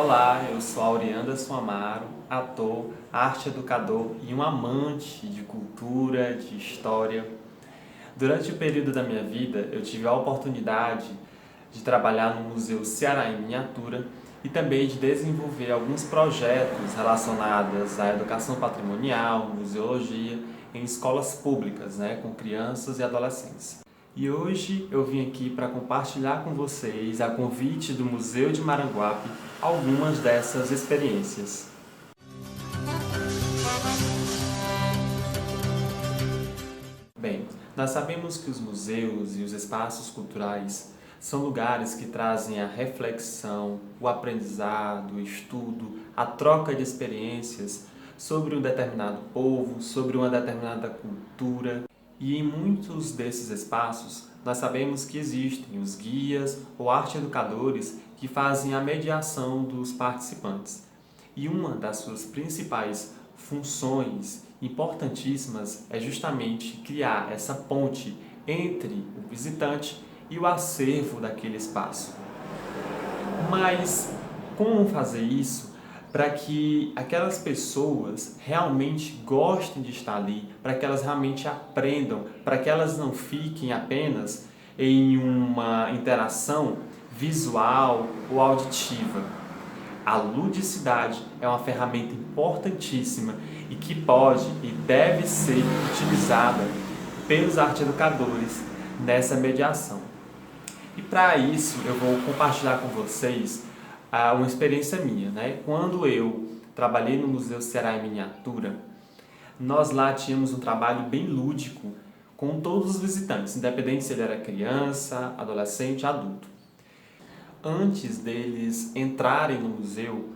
Olá, eu sou Aurianderson Amaro, ator, arte educador e um amante de cultura, de história. Durante o período da minha vida, eu tive a oportunidade de trabalhar no Museu Ceará em Miniatura e também de desenvolver alguns projetos relacionados à educação patrimonial, museologia, em escolas públicas, com crianças e adolescentes. E hoje eu vim aqui para compartilhar com vocês, a convite do Museu de Maranguape, algumas dessas experiências. Bem, nós sabemos que os museus e os espaços culturais são lugares que trazem a reflexão, o aprendizado, o estudo, a troca de experiências sobre um determinado povo, sobre uma determinada cultura. E em muitos desses espaços, nós sabemos que existem os guias ou arte-educadores que fazem a mediação dos participantes. E uma das suas principais funções importantíssimas é justamente criar essa ponte entre o visitante e o acervo daquele espaço. Mas como fazer isso para que aquelas pessoas realmente gostem de estar ali, para que elas realmente aprendam, para que elas não fiquem apenas em uma interação visual ou auditiva? A ludicidade é uma ferramenta importantíssima e que pode e deve ser utilizada pelos arte-educadores nessa mediação. E para isso eu vou compartilhar com vocês uma experiência minha. Quando eu trabalhei no Museu Ceará em Miniatura, nós lá tínhamos um trabalho bem lúdico com todos os visitantes, independente se ele era criança, adolescente, adulto. Antes deles entrarem no museu,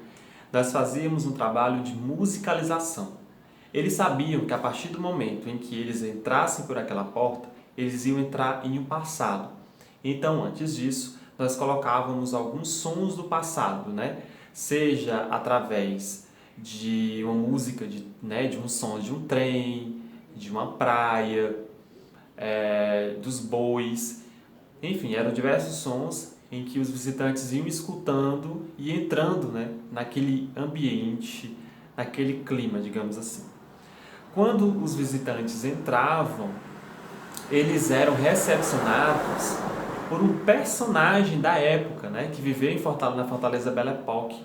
nós fazíamos um trabalho de musicalização. Eles sabiam que a partir do momento em que eles entrassem por aquela porta, eles iam entrar em um passado. Então, antes disso, nós colocávamos alguns sons do passado, Seja através de uma música, de um som de um trem, de uma praia, dos bois. Enfim, eram diversos sons em que os visitantes iam escutando e entrando naquele ambiente, naquele clima, digamos assim. Quando os visitantes entravam, eles eram recepcionados por um personagem da época, que viveu na Fortaleza Belle Époque,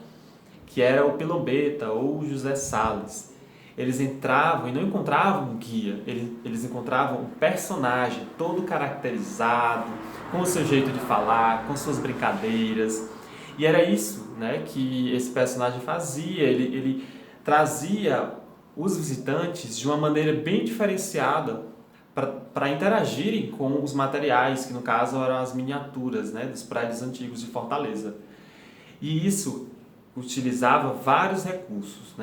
que era o Pilombeta ou José Salles. Eles entravam e não encontravam um guia, eles encontravam um personagem todo caracterizado, com o seu jeito de falar, com suas brincadeiras. E era isso que esse personagem fazia, ele trazia os visitantes de uma maneira bem diferenciada para interagirem com os materiais, que no caso eram as miniaturas dos prédios antigos de Fortaleza. E isso utilizava vários recursos,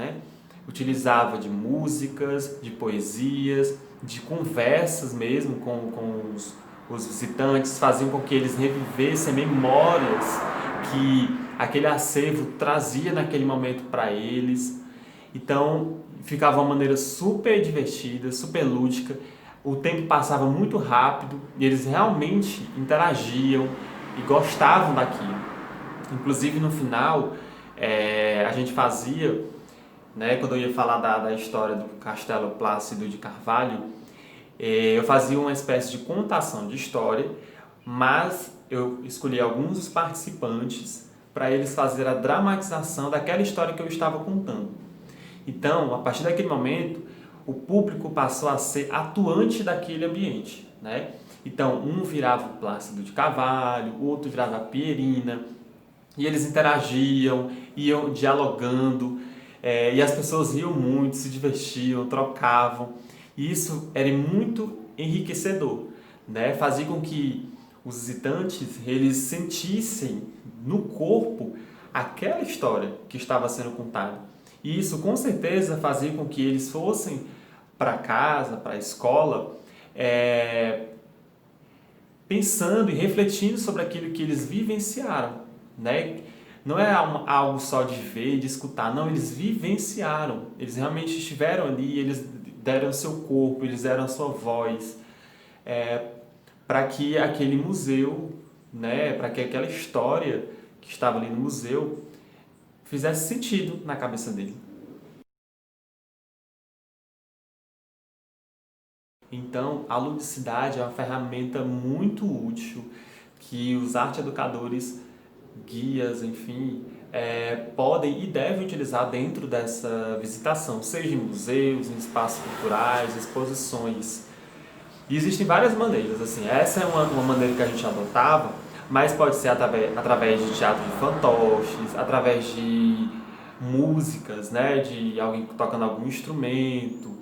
Utilizava de músicas, de poesias, de conversas mesmo com os visitantes, faziam com que eles revivessem memórias que aquele acervo trazia naquele momento para eles. Então, ficava uma maneira super divertida, super lúdica. O tempo passava muito rápido e eles realmente interagiam e gostavam daquilo. Inclusive, no final, a gente fazia, quando eu ia falar da história do Castelo Plácido de Carvalho, eu fazia uma espécie de contação de história, mas eu escolhi alguns dos participantes para eles fazerem a dramatização daquela história que eu estava contando. Então, a partir daquele momento, o público passou a ser atuante daquele ambiente, Então, um virava o Plácido de Carvalho, o outro virava a Pierina, e eles interagiam, iam dialogando, e as pessoas riam muito, se divertiam, trocavam. E isso era muito enriquecedor, Fazia com que os visitantes eles sentissem no corpo aquela história que estava sendo contada. E isso com certeza fazia com que eles fossem para casa, para a escola, pensando e refletindo sobre aquilo que eles vivenciaram, Não é algo só de ver e de escutar, não, eles vivenciaram, eles realmente estiveram ali, eles deram o seu corpo, eles deram a sua voz, para que aquele museu, para que aquela história que estava ali no museu fizesse sentido na cabeça dele. Então, a ludicidade é uma ferramenta muito útil que os arte-educadores, guias, enfim, podem e devem utilizar dentro dessa visitação, seja em museus, em espaços culturais, exposições. E existem várias maneiras, assim, essa é uma maneira que a gente adotava, mas pode ser através de teatro de fantoches, através de músicas, né, de alguém tocando algum instrumento,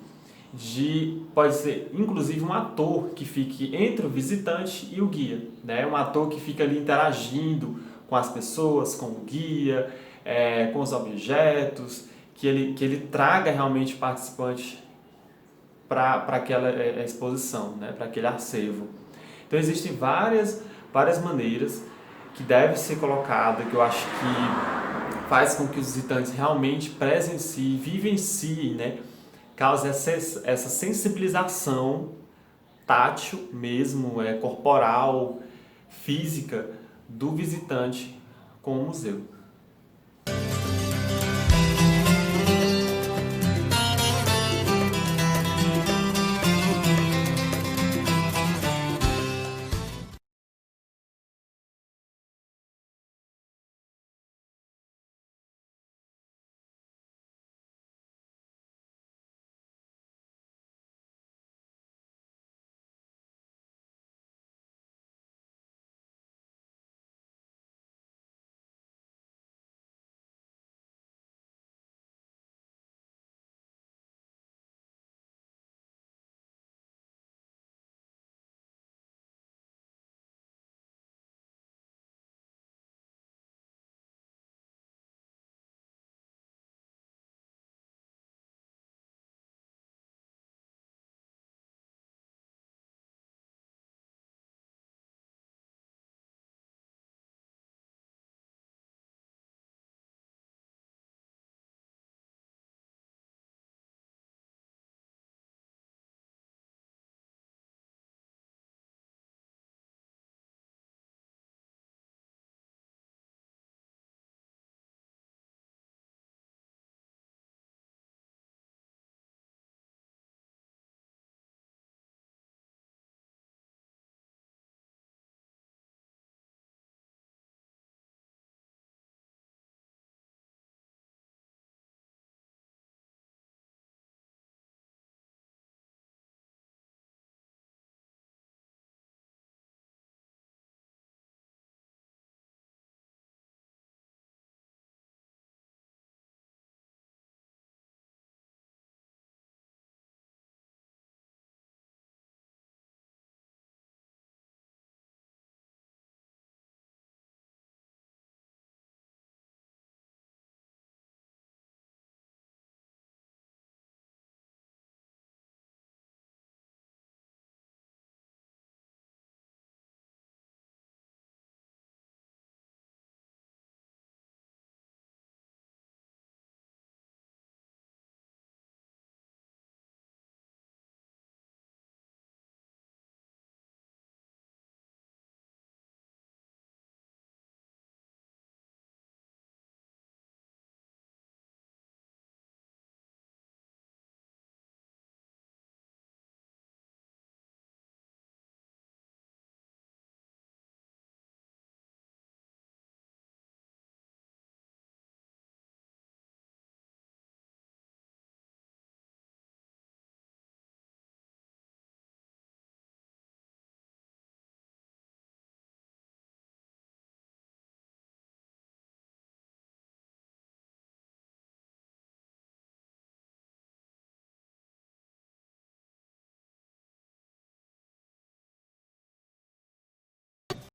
pode ser inclusive um ator que fique entre o visitante e o guia, né, um ator que fica ali interagindo com as pessoas, com o guia, com os objetos, que ele traga realmente participantes para aquela exposição, né, para aquele acervo. Então existem várias maneiras que devem ser colocadas, que eu acho que faz com que os visitantes realmente presenciem, vivenciem, né, causa essa sensibilização tátil mesmo, corporal, física do visitante com o museu.